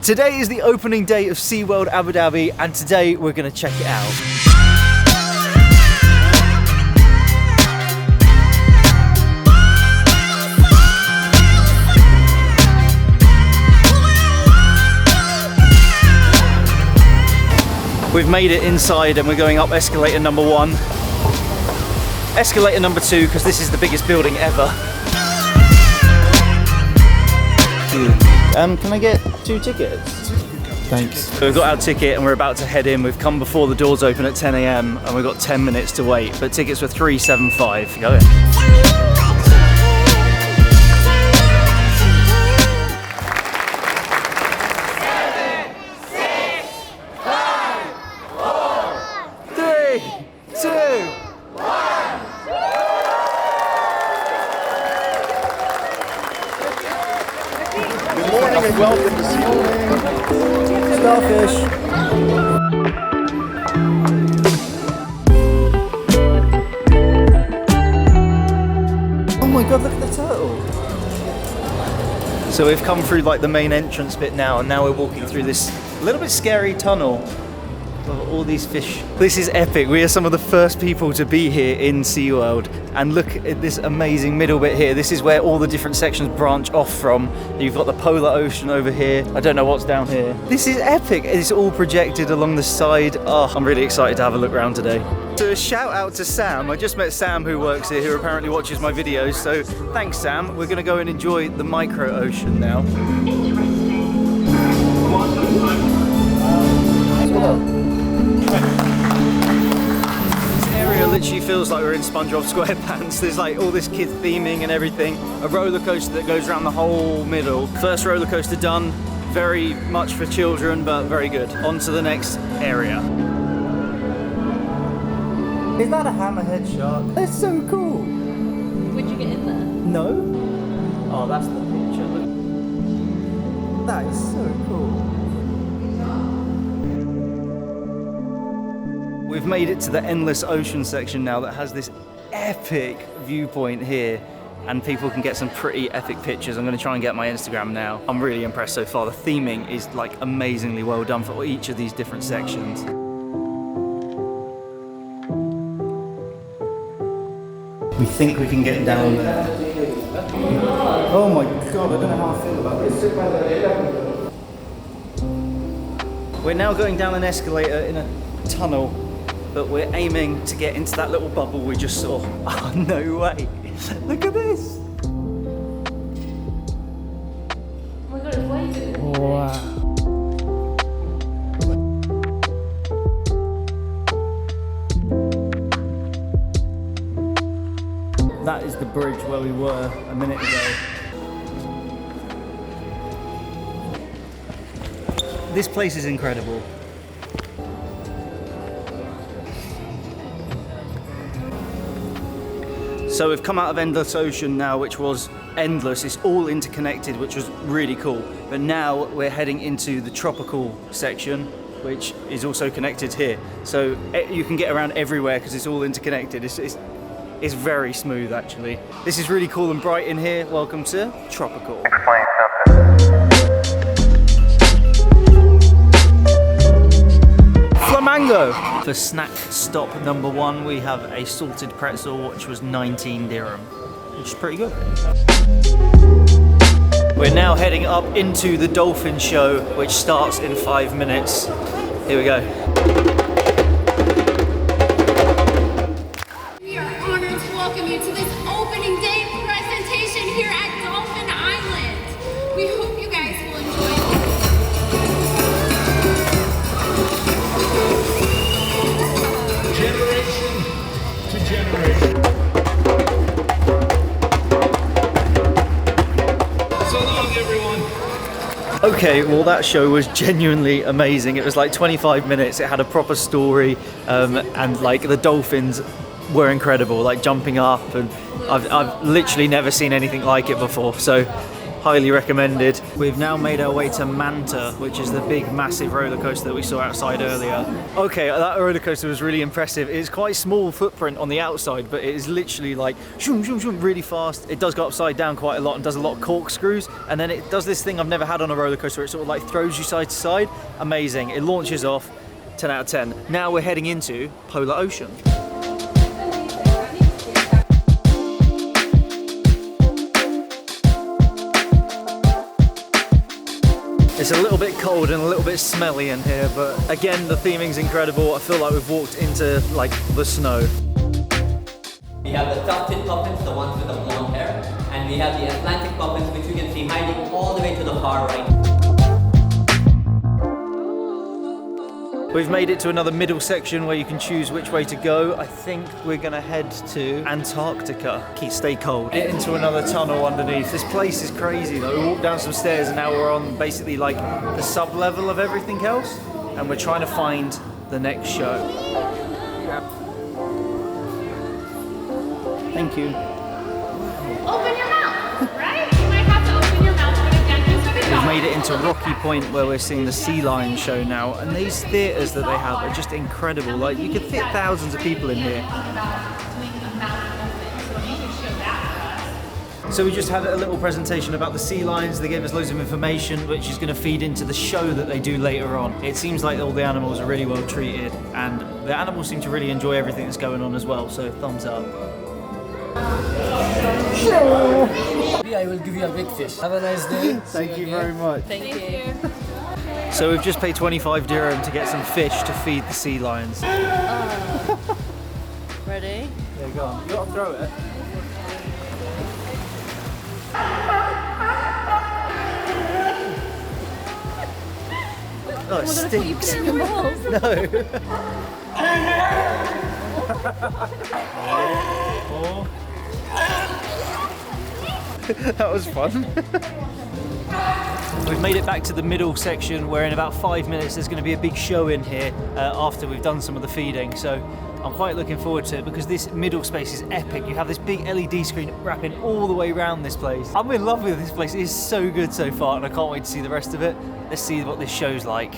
Today is the opening day of Sea World Abu Dhabi, and today we're going to check it out. We've made it inside and we're going up escalator number 1. Escalator number 2, because this is the biggest building ever. Can I get 2 tickets? Thanks. So we've got our ticket and we're about to head in. We've come before the doors open at 10 AM and we've got 10 minutes to wait, but tickets were $375. Go in. And welcome to Seaworld. Starfish. Oh my god, look at the turtle. So we've come through like the main entrance bit now, and now we're walking through this little bit scary tunnel of all these fish. This is epic. We are some of the first people to be here in SeaWorld, and look at this amazing middle bit here. This is where all the different sections branch off from. You've got the polar ocean over here. I don't know what's down here. This is epic. It's all projected along the side. Oh, I'm really excited to have a look around today. So a shout out to Sam. I just met Sam who works here, who apparently watches my videos. So thanks, Sam. We're gonna go and enjoy the micro ocean now. Literally feels like we're in SpongeBob SquarePants. There's like all this kid theming and everything. A roller coaster that goes around the whole middle. First roller coaster done. Very much for children, but very good. On to the next area. Is that a hammerhead shark? That's so cool. Would you get in there? No. Oh, that's the picture. Look. That is so cool. We've made it to the endless ocean section now that has this epic viewpoint here, and people can get some pretty epic pictures. I'm going to try and get my Instagram now. I'm really impressed so far. The theming is like amazingly well done for each of these different sections. We think we can get down there. Oh my god, I don't know how I feel about this. We're now going down an escalator in a tunnel, but we're aiming to get into that little bubble we just saw. Oh, no way. Look at this. Oh my god, it's waving. Wow. That is the bridge where we were a minute ago. This place is incredible. So we've come out of Endless Ocean now, which was endless. It's all interconnected, which was really cool. But now we're heading into the tropical section, which is also connected here. So you can get around everywhere because it's all interconnected. It's very smooth, actually. This is really cool and bright in here. Welcome to Tropical. Explain something. Flamingo! For snack stop number 1, we have a salted pretzel, which was 19 dirham, which is pretty good. We're now heading up into the dolphin show, which starts in 5 minutes. Here we go. We are honored to welcome you to this opening day presentation here at Dolphin Island. We hope you guys will enjoy it. Generation to generation. So long, everyone. Okay, well that show was genuinely amazing. It was like 25 minutes, it had a proper story, and like the dolphins were incredible, like jumping up, and I've literally never seen anything like it before. So highly recommended. We've now made our way to Manta, which is the big massive roller coaster that we saw outside earlier. Okay, that roller coaster was really impressive. It's quite a small footprint on the outside, but it is literally like shoom, shoom, shoom, really fast. It does go upside down quite a lot and does a lot of corkscrews, and then it does this thing I've never had on a roller coaster. It sort of like throws you side to side. Amazing. It launches off. 10 out of 10. Now we're heading into Polar Ocean. It's a little bit cold and a little bit smelly in here, but again, the theming's incredible. I feel like we've walked into like the snow. We have the tufted puffins, the ones with the blonde hair, and we have the Atlantic puffins, which you can see hiding all the way to the far right. We've made it to another middle section where you can choose which way to go. I think we're gonna head to Antarctica. Stay cold. Get into another tunnel underneath. This place is crazy though. We walked down some stairs and now we're on basically like the sub-level of everything else. And we're trying to find the next show. Thank you. Open your mouth, right? You might have to open your mouth when a dentist will be We've made it into Rocky Point where we're seeing the sea lion show now, and these theatres that they have are just incredible. Like, you could fit thousands of people in here. So we just had a little presentation about the sea lions. They gave us loads of information which is going to feed into the show that they do later on. It seems like all the animals are really well treated, and the animals seem to really enjoy everything that's going on as well, so thumbs up. I will give you a big fish. Have a nice day. Thank you very much. Thank you. So we've just paid 25 dirham to get some fish to feed the sea lions. Ready? There you go. You gotta throw it. Oh, it stinks. In your mouth. No. That was fun. We've made it back to the middle section where in about 5 minutes there's going to be a big show in here after we've done some of the feeding. So I'm quite looking forward to it because this middle space is epic. You have this big LED screen wrapping all the way around this place. I'm in love with this place. It is so good so far and I can't wait to see the rest of it. Let's see what this show's like.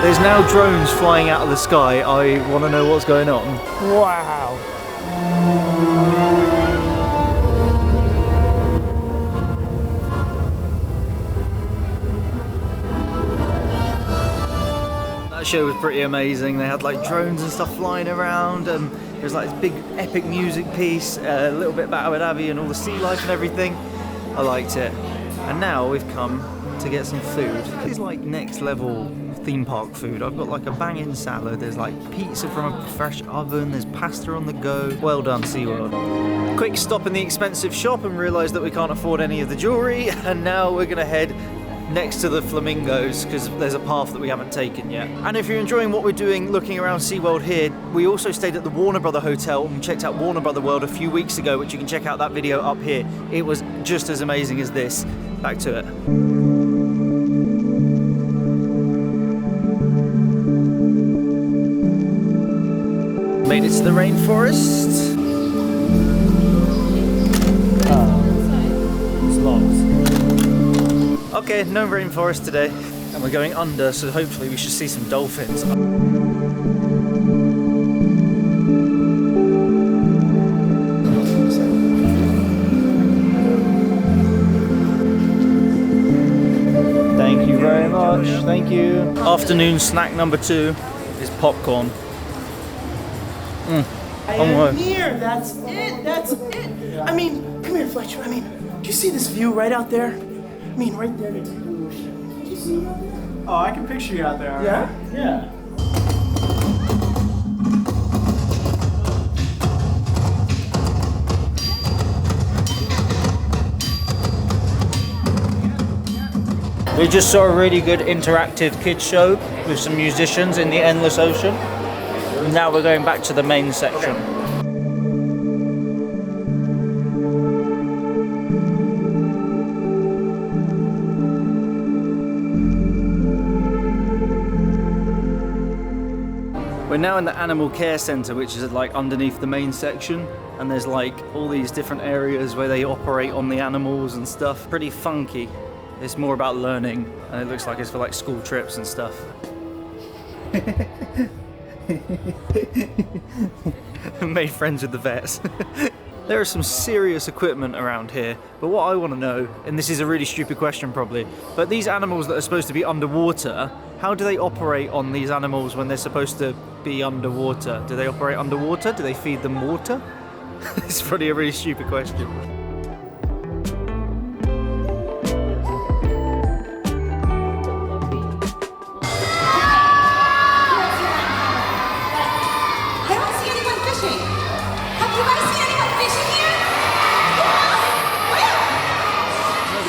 There's now drones flying out of the sky. I want to know what's going on. Wow. That show was pretty amazing. They had like drones and stuff flying around, and there was like this big epic music piece, a little bit about Abu Dhabi and all the sea life and everything. I liked it. And now we've come to get some food. It's like next level theme park food. I've got like a banging salad, there's like pizza from a fresh oven, there's pasta on the go. Well done, SeaWorld. Quick stop in the expensive shop and realised that we can't afford any of the jewellery, and now we're gonna head next to the flamingos because there's a path that we haven't taken yet. And if you're enjoying what we're doing looking around SeaWorld here, we also stayed at the Warner Brother Hotel and checked out Warner Brother World a few weeks ago, which you can check out that video up here. It was just as amazing as this. Back to it. Made it to the rainforest. It's locked. Okay, no rainforest today. And we're going under, so hopefully we should see some dolphins. Thank you very much. Thank you. Afternoon snack number 2 is popcorn. Here, that's it, that's it. I mean, come here, Fletcher. I mean, do you see this view right out there? I mean, right there. Did you see it? Oh, I can picture you out there. Yeah? Yeah. We just saw a really good interactive kids show with some musicians in the endless ocean. Now we're going back to the main section. We're now in the animal care centre, which is like underneath the main section, and there's like all these different areas where they operate on the animals and stuff. Pretty funky. It's more about learning, and it looks like it's for like school trips and stuff. Made friends with the vets. There is some serious equipment around here, but what I want to know, and this is a really stupid question probably, but these animals that are supposed to be underwater, how do they operate on these animals when they're supposed to be underwater? Do they operate underwater? Do they feed them water? It's probably a really stupid question.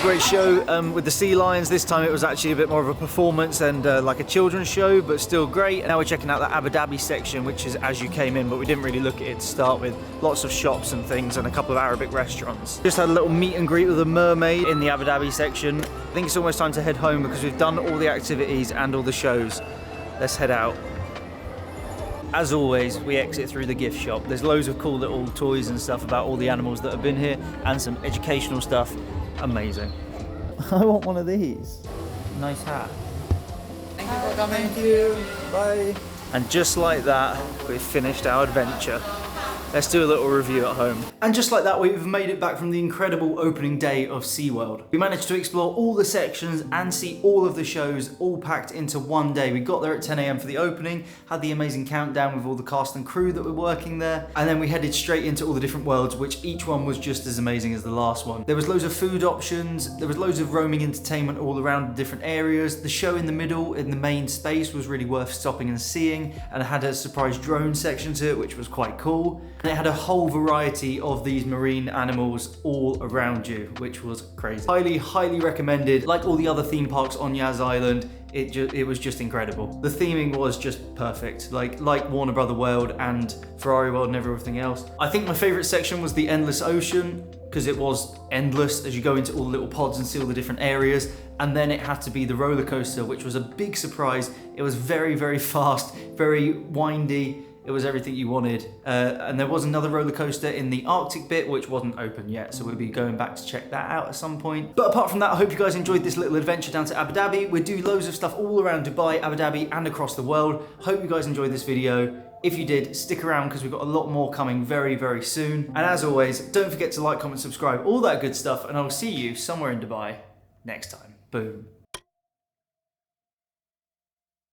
Great show with the sea lions. This time it was actually a bit more of a performance and like a children's show, but still great. Now we're checking out the Abu Dhabi section, which is as you came in, but we didn't really look at it to start with. Lots of shops and things and a couple of Arabic restaurants. Just had a little meet and greet with a mermaid in the Abu Dhabi section. I think it's almost time to head home because we've done all the activities and all the shows. Let's head out. As always, we exit through the gift shop. There's loads of cool little toys and stuff about all the animals that have been here and some educational stuff. Amazing. I want one of these. Nice hat. Thank you for coming. Thank you. Bye. And just like that, we've finished our adventure. Let's do a little review at home. And just like that, we've made it back from the incredible opening day of SeaWorld. We managed to explore all the sections and see all of the shows all packed into one day. We got there at 10 AM for the opening, had the amazing countdown with all the cast and crew that were working there, and then we headed straight into all the different worlds, which each one was just as amazing as the last one. There was loads of food options, there was loads of roaming entertainment all around the different areas. The show in the middle, in the main space, was really worth stopping and seeing, and it had a surprise drone section to it, which was quite cool. And it had a whole variety of these marine animals all around you, which was crazy. Highly, highly recommended. Like all the other theme parks on Yas Island, it was just incredible. The theming was just perfect, like Warner Brother World and Ferrari World and everything else. I think my favorite section was the Endless Ocean, because it was endless as you go into all the little pods and see all the different areas. And then it had to be the roller coaster, which was a big surprise. It was very, very fast, very windy. It was everything you wanted. And there was another roller coaster in the Arctic bit, which wasn't open yet, so we'll be going back to check that out at some point. But apart from that, I hope you guys enjoyed this little adventure down to Abu Dhabi. We do loads of stuff all around Dubai, Abu Dhabi, and across the world. Hope you guys enjoyed this video. If you did, stick around because we've got a lot more coming very, very soon. And as always, don't forget to like, comment, subscribe, all that good stuff, and I'll see you somewhere in Dubai next time. Boom.